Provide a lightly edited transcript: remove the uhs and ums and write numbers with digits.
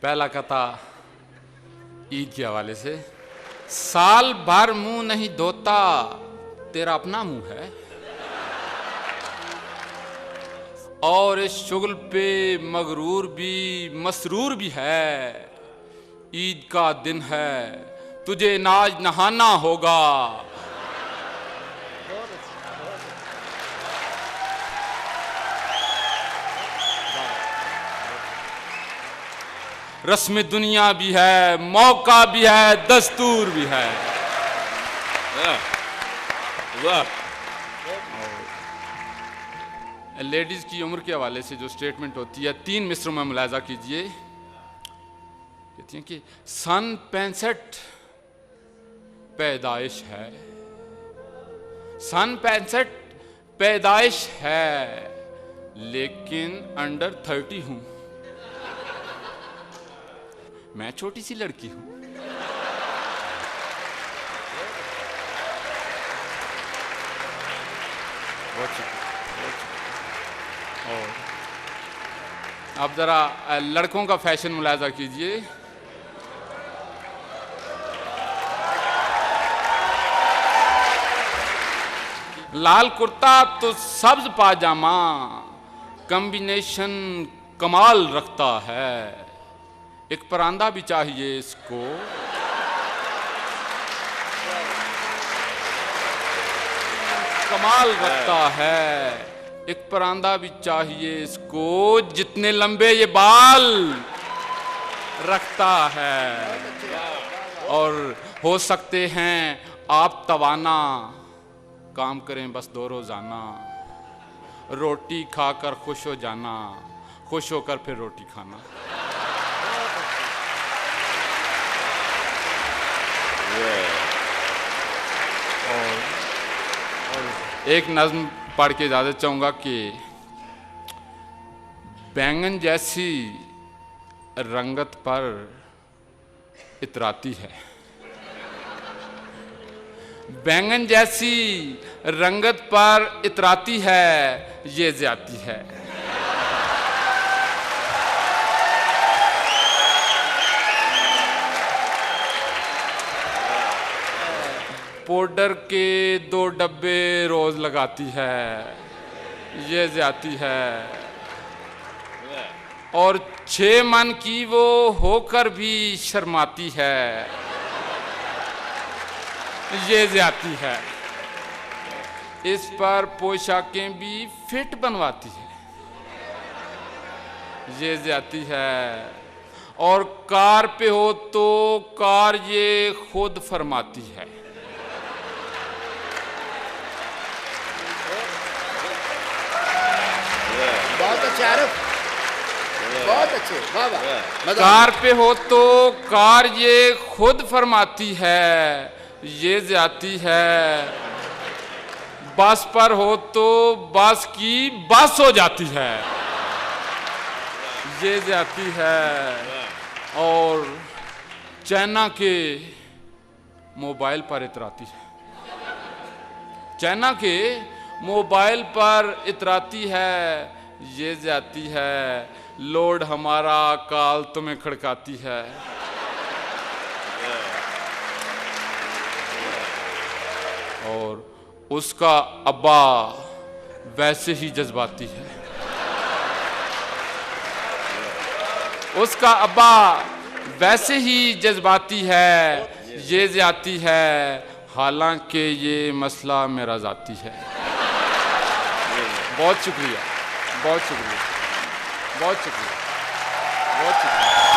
पहला कथा ईद के हवाले से। साल भर मुंह नहीं धोता, तेरा अपना मुंह है, और इस शुगल पे मगरूर भी मसरूर भी है। ईद का दिन है, तुझे नाज नहाना होगा। रस्म दुनिया भी है, मौका भी है, दस्तूर भी है। वाह। लेडीज की उम्र के हवाले से जो स्टेटमेंट होती है 3 मिसरों में मुलाजा कीजिए। कहती हैं कि सन 65 पैदाइश है, सन 65 पैदाइश है, लेकिन अंडर 30 हूं। मैं छोटी सी लड़की हूं। और अब जरा लड़कों का फैशन मुलाजा कीजिए। लाल कुर्ता तो सब्ज पाजामा, कॉम्बिनेशन कमाल रखता है। एक परांदा भी चाहिए इसको, कमाल रखता है। एक परांदा भी चाहिए इसको, जितने लंबे ये बाल रखता है। और हो सकते हैं आप तवाना, काम करें बस 2 रोजाना। रोटी खाकर खुश हो जाना, खुश होकर फिर रोटी खाना। और एक नज्म पढ़ के इजाजत चाहूंगा कि बैंगन जैसी रंगत पर इतराती है, बैंगन जैसी रंगत पर इतराती है, ये ज्यादती है। पाउडर के 2 डब्बे रोज लगाती है, ये ज्यादती है। और 6 मन की वो होकर भी शर्माती है, ये ज्यादती है। इस पर पोशाकें भी फिट बनवाती है, ये ज्यादती है। और कार पे हो तो कार ये खुद फरमाती है। बहुत अच्छे आरिफ, बहुत अच्छे, वाह वाह। कार पे हो तो कार ये खुद फरमाती है, ये ज्यादती है। बस पर हो तो बस की बस हो जाती है, ये ज्यादती है। और चाइना के मोबाइल पर इतराती है, चाइना के मोबाइल पर इतराती है, ये ज्यादती है। लोड हमारा काल तुम्हें खड़काती है। और उसका अब्बा वैसे ही जज्बाती है, उसका अब्बा वैसे ही जज्बाती है, ये ज्यादती है। हालांकि ये मसला मेरा जाती है। बहुत शुक्रिया, बहुत शुक्रिया, बहुत शुक्रिया, बहुत शुक्रिया।